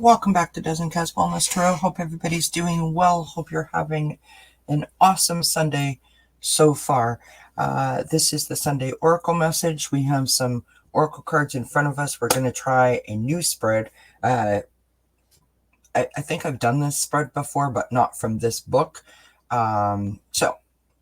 Welcome back to Dozen Cast Wellness Tarot. Hope everybody's doing well. Hope you're having an awesome Sunday so far. This is the Sunday Oracle message. We have some Oracle cards in front of us. We're going to try a new spread. I think I've done this spread before, but not from this book. So,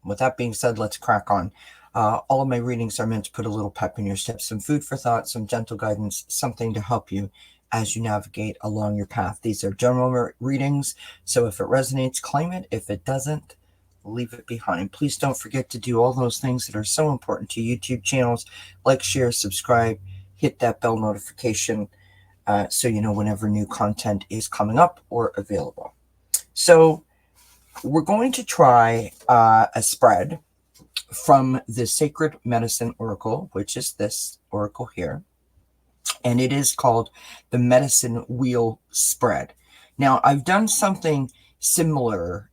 with that being said, let's crack on. All of my readings are meant to put a little pep in your step, some food for thought, some gentle guidance, something to help you as you navigate along your path. These are general readings, so if it resonates, claim it. If it doesn't, leave it behind. Please don't forget to do all those things that are so important to YouTube channels, like, share, subscribe, hit that bell notification so you know whenever new content is coming up or available. So we're going to try a spread from the Sacred Medicine Oracle, which is this oracle here. And it is called the Medicine Wheel Spread. Now, I've done something similar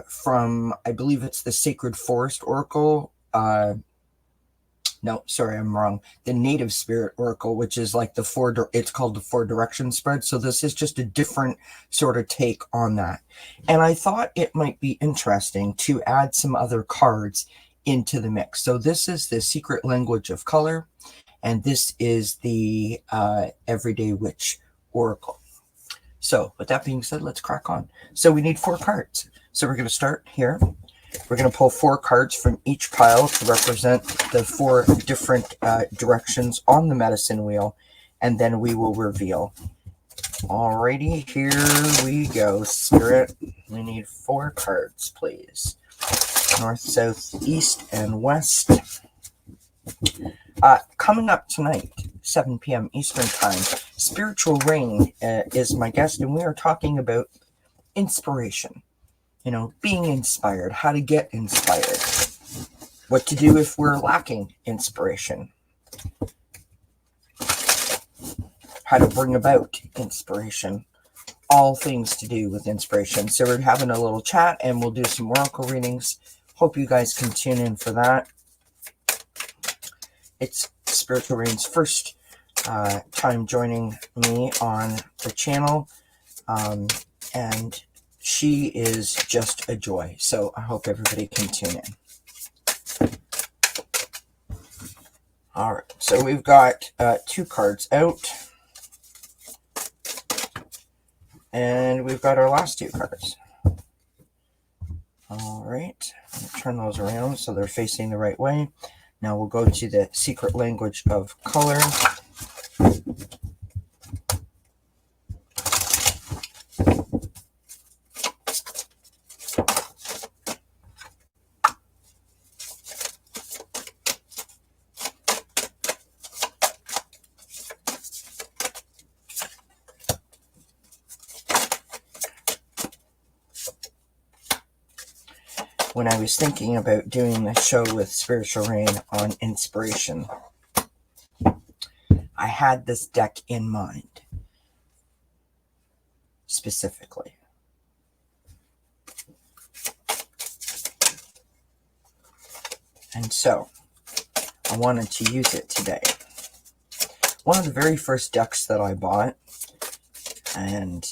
from, I believe it's the Sacred Forest Oracle. No, sorry, I'm wrong. The Native Spirit Oracle, which is like it's called the Four Direction Spread. So this is just a different sort of take on that. And I thought it might be interesting to add some other cards into the mix. So this is the Secret Language of Color. And this is the Everyday Witch Oracle. So with that being said, let's crack on. So we need 4 cards. So we're going to start here. We're going to pull 4 cards from each pile to represent the 4 different directions on the medicine wheel. And then we will reveal. Alrighty, here we go, Spirit. We need 4 cards, please. North, south, east, and west. Coming up tonight, 7 p.m. Eastern Time, Spiritual Rain is my guest, and we are talking about inspiration. You know, being inspired, how to get inspired, what to do if we're lacking inspiration, how to bring about inspiration, all things to do with inspiration. So we're having a little chat, and we'll do some oracle readings. Hope you guys can tune in for that. It's Spiritual Rain's first time joining me on the channel, and she is just a joy. So I hope everybody can tune in. All right, so we've got 2 cards out, and we've got our last 2 cards. All right, I'm going to turn those around so they're facing the right way. Now we'll go to the Secret Language of Color. When I was thinking about doing the show with Spiritual Rain on inspiration, I had this deck in mind specifically. And so I wanted to use it today. One of the very first decks that I bought, and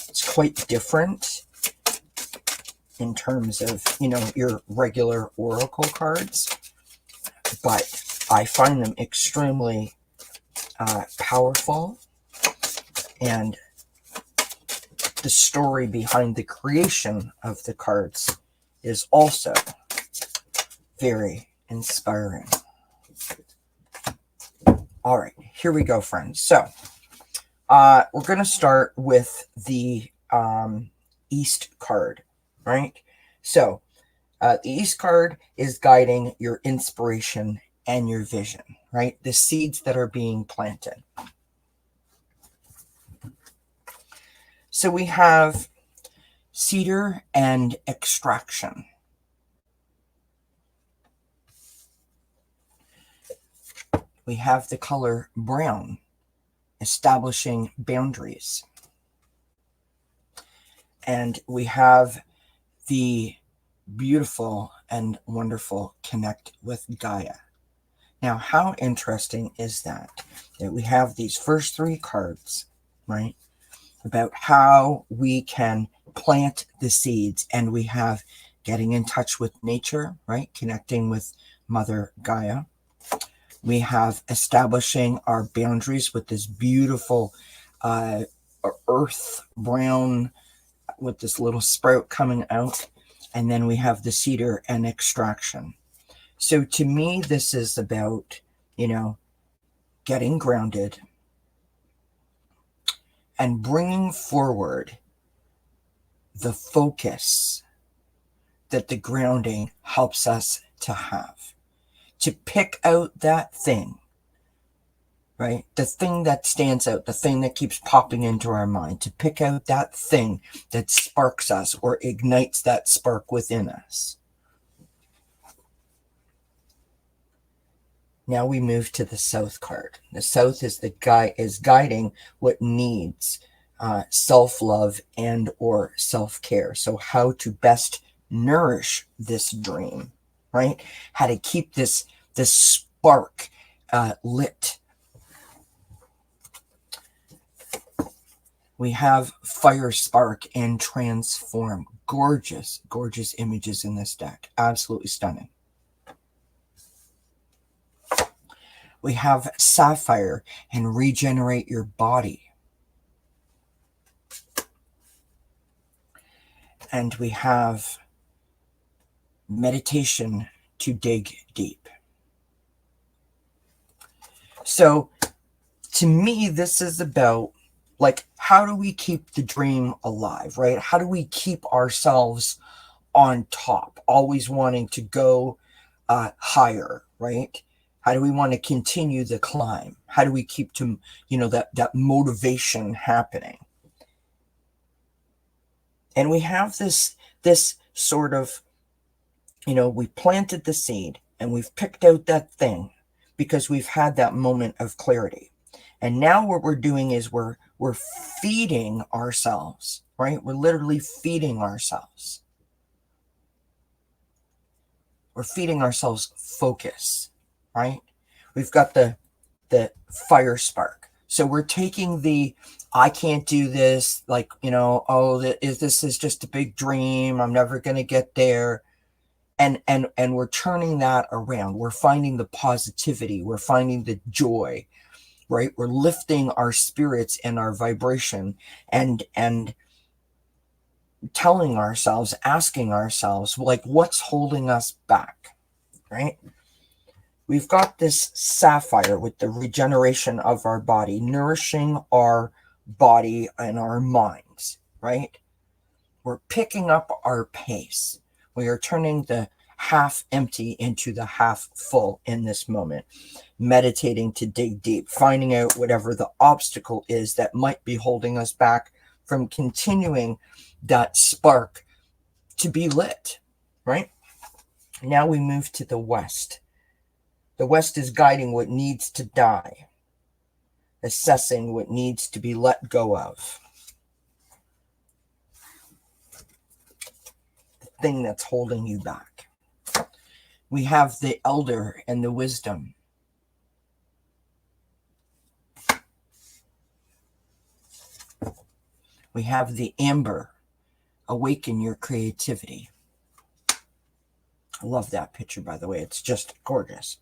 it's quite different in terms of, you know, your regular oracle cards, but I find them extremely powerful, and the story behind the creation of the cards is also very inspiring. All right, here we go, friends. So we're going to start with the East card. Right? So the East card is guiding your inspiration and your vision, right? The seeds that are being planted. So we have cedar and extraction. We have the color brown, establishing boundaries. And we have the beautiful and wonderful connect with Gaia. Now, how interesting is that? That we have these first 3 cards, right? about how we can plant the seeds. And we have getting in touch with nature, right? Connecting with Mother Gaia. We have establishing our boundaries with this beautiful earth brown with this little sprout coming out. And then we have the cedar and extraction. So to me, this is about, getting grounded and bringing forward the focus that the grounding helps us to have. To pick out that thing, right? The thing that stands out, the thing that keeps popping into our mind, to pick out that thing that sparks us or ignites that spark within us. Now we move to the South card. The South is guiding what needs self-love and or self-care. So how to best nourish this dream, right? How to keep this spark lit. We have fire, spark, and transform. Gorgeous, gorgeous images in this deck. Absolutely stunning. We have sapphire and regenerate your body. And we have meditation to dig deep. So to me, this is about, like, how do we keep the dream alive, right? How do we keep ourselves on top, always wanting to go higher, right? How do we want to continue the climb? How do we keep to, that motivation happening? And we have this sort of, we planted the seed and we've picked out that thing because we've had that moment of clarity. And now what we're doing is we're feeding ourselves, right? We're literally feeding ourselves. We're feeding ourselves focus, right? We've got the fire spark. So we're taking the, I can't do this, like, this is just a big dream, I'm never going to get there. And we're turning that around. We're finding the positivity. We're finding the joy, right? We're lifting our spirits and our vibration and telling ourselves, asking ourselves, like, what's holding us back, right? We've got this sapphire with the regeneration of our body, nourishing our body and our minds, right? We're picking up our pace. We are turning the half empty into the half full in this moment, meditating to dig deep, finding out whatever the obstacle is that might be holding us back from continuing that spark to be lit, right? Now we move to the West. The West is guiding what needs to die, assessing what needs to be let go of. The thing that's holding you back. We have the elder and the wisdom. We have the amber, awaken your creativity. I love that picture, by the way. It's just gorgeous.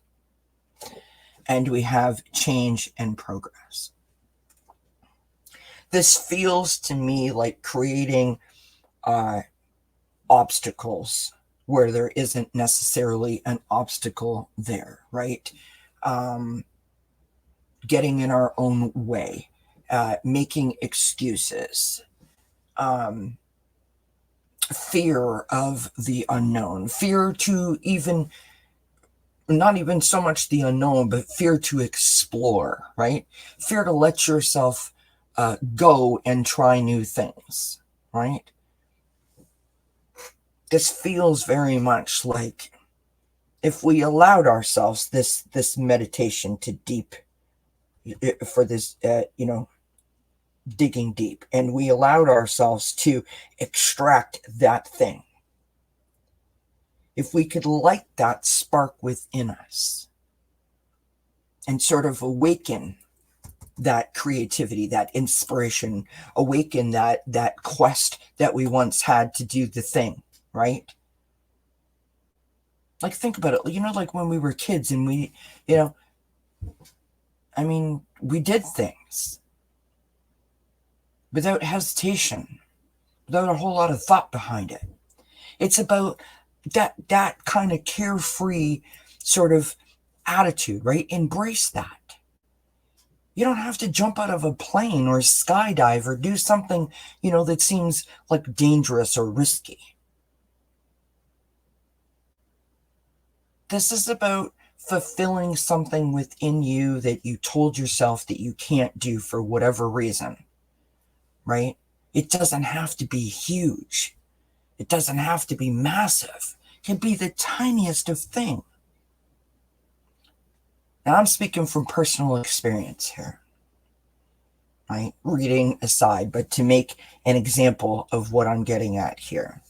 And we have change and progress. This feels to me like creating obstacles where there isn't necessarily an obstacle there, right? Getting in our own way, making excuses, fear of the unknown, fear to even, not even so much the unknown, but fear to explore, right? Fear to let yourself go and try new things, right? This feels very much like if we allowed ourselves this meditation to deep, for this, digging deep, and we allowed ourselves to extract that thing. If we could light that spark within us and sort of awaken that creativity, that inspiration, awaken that quest that we once had to do the thing, right? Like, think about it, like when we were kids and we, we did things without hesitation, without a whole lot of thought behind it. It's about that kind of carefree sort of attitude, right? Embrace that. You don't have to jump out of a plane or skydive or do something, that seems like dangerous or risky. This is about fulfilling something within you that you told yourself that you can't do for whatever reason, right? It doesn't have to be huge. It doesn't have to be massive. It can be the tiniest of things. Now, I'm speaking from personal experience here, right? Reading aside, but to make an example of what I'm getting at here.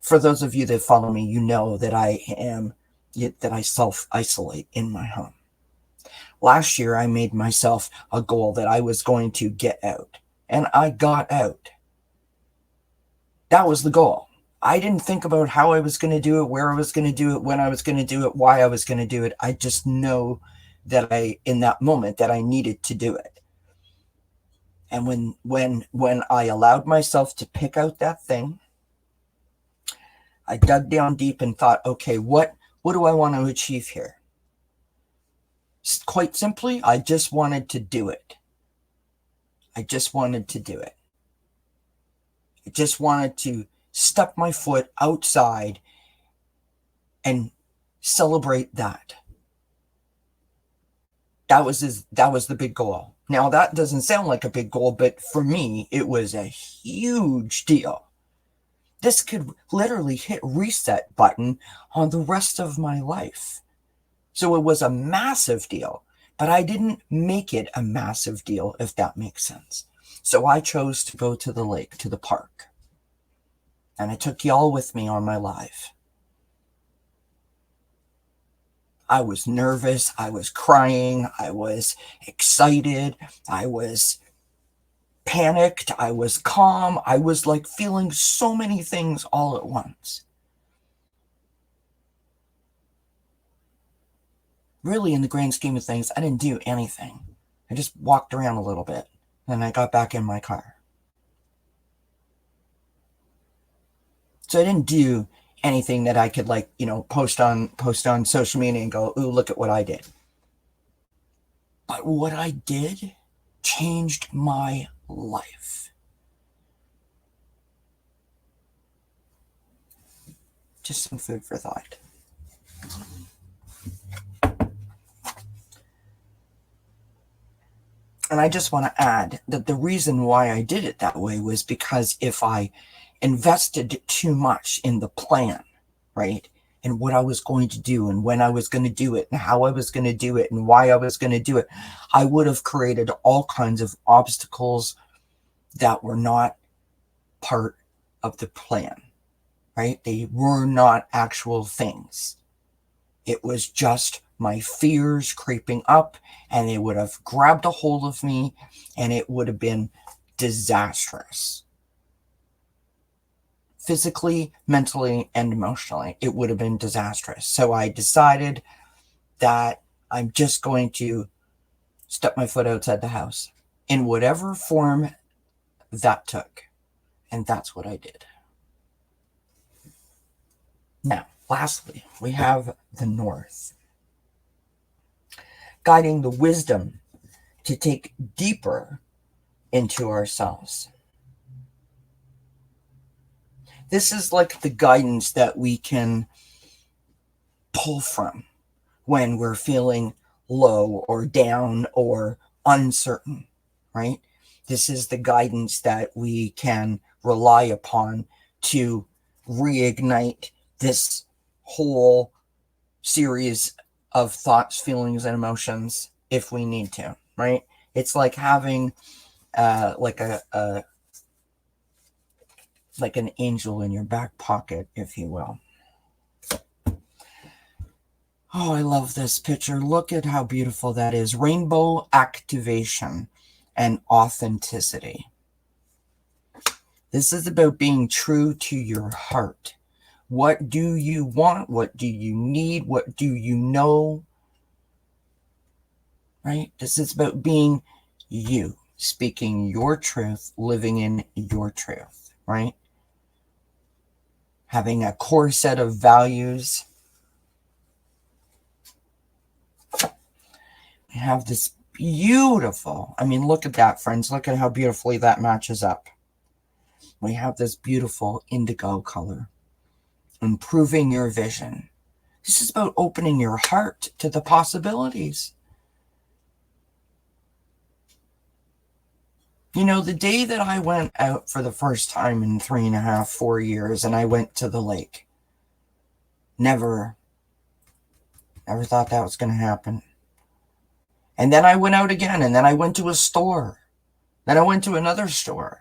For those of you that follow me, you know that I self-isolate in my home. Last year, I made myself a goal that I was going to get out, and I got out. That was the goal. I didn't think about how I was going to do it, where I was going to do it, when I was going to do it, why I was going to do it. I just know that in that moment, that I needed to do it. And when I allowed myself to pick out that thing, I dug down deep and thought, okay, what do I want to achieve here? Quite simply, I just wanted to do it. I just wanted to do it. I just wanted to step my foot outside and celebrate that. That was the big goal. Now, that doesn't sound like a big goal, but for me, it was a huge deal. This could literally hit reset button on the rest of my life. So it was a massive deal, but I didn't make it a massive deal, if that makes sense. So I chose to go to the lake, to the park. And I took y'all with me on my live. I was nervous. I was crying. I was excited. I was panicked. I was calm. I was like feeling so many things all at once. Really, in the grand scheme of things, I didn't do anything. I just walked around a little bit, and I got back in my car. So I didn't do anything that I could post on social media and go, ooh, look at what I did. But what I did changed my life. Just some food for thought. And I just want to add that the reason why I did it that way was because if I invested too much in the plan, right, and what I was going to do and when I was going to do it and how I was going to do it and why I was going to do it, I would have created all kinds of obstacles that were not part of the plan, right? They were not actual things. It was just my fears creeping up, and it would have grabbed a hold of me, and it would have been disastrous. Physically, mentally, and emotionally, it would have been disastrous. So I decided that I'm just going to step my foot outside the house in whatever form that took. And that's what I did. Now, lastly, we have the North, guiding the wisdom to take deeper into ourselves. This is like the guidance that we can pull from when we're feeling low or down or uncertain, right? This is the guidance that we can rely upon to reignite this whole series of thoughts, feelings, and emotions if we need to, right? It's like having like an angel in your back pocket, if you will. Oh, I love this picture. Look at how beautiful that is. Rainbow activation and authenticity. This is about being true to your heart. What do you want? What do you need? What do you know? Right? This is about being you, speaking your truth, living in your truth, right? Having a core set of values. We have this beautiful, I mean, look at that, friends. Look at how beautifully that matches up. We have this beautiful indigo color. Improving your vision. This is about opening your heart to the possibilities. You know, the day that I went out for the first time in 3.5, 4 years, and I went to the lake, never thought that was going to happen. And then I went out again, and then I went to a store. Then I went to another store.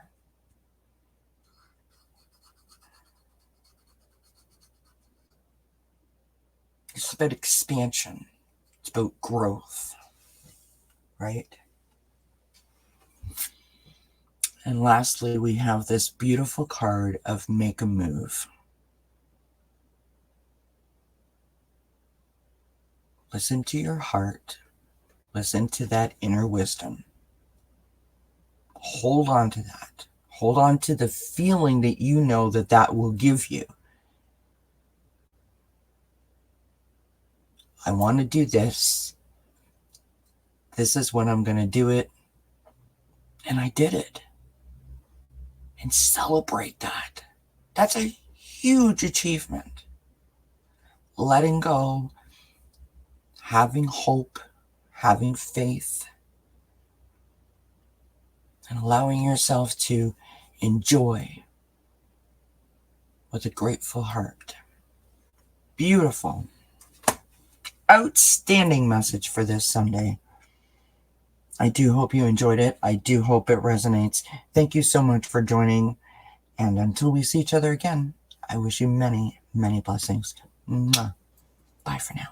It's about expansion. It's about growth, right? And lastly, we have this beautiful card of make a move. Listen to your heart. Listen to that inner wisdom. Hold on to that. Hold on to the feeling that you know that that will give you. I want to do this. This is when I'm going to do it. And I did it. And celebrate that. That's a huge achievement. Letting go, having hope, having faith, and allowing yourself to enjoy with a grateful heart. Beautiful. Outstanding message for this Sunday. I do hope you enjoyed it. I do hope it resonates. Thank you so much for joining. And until we see each other again, I wish you many, many blessings. Mwah. Bye for now.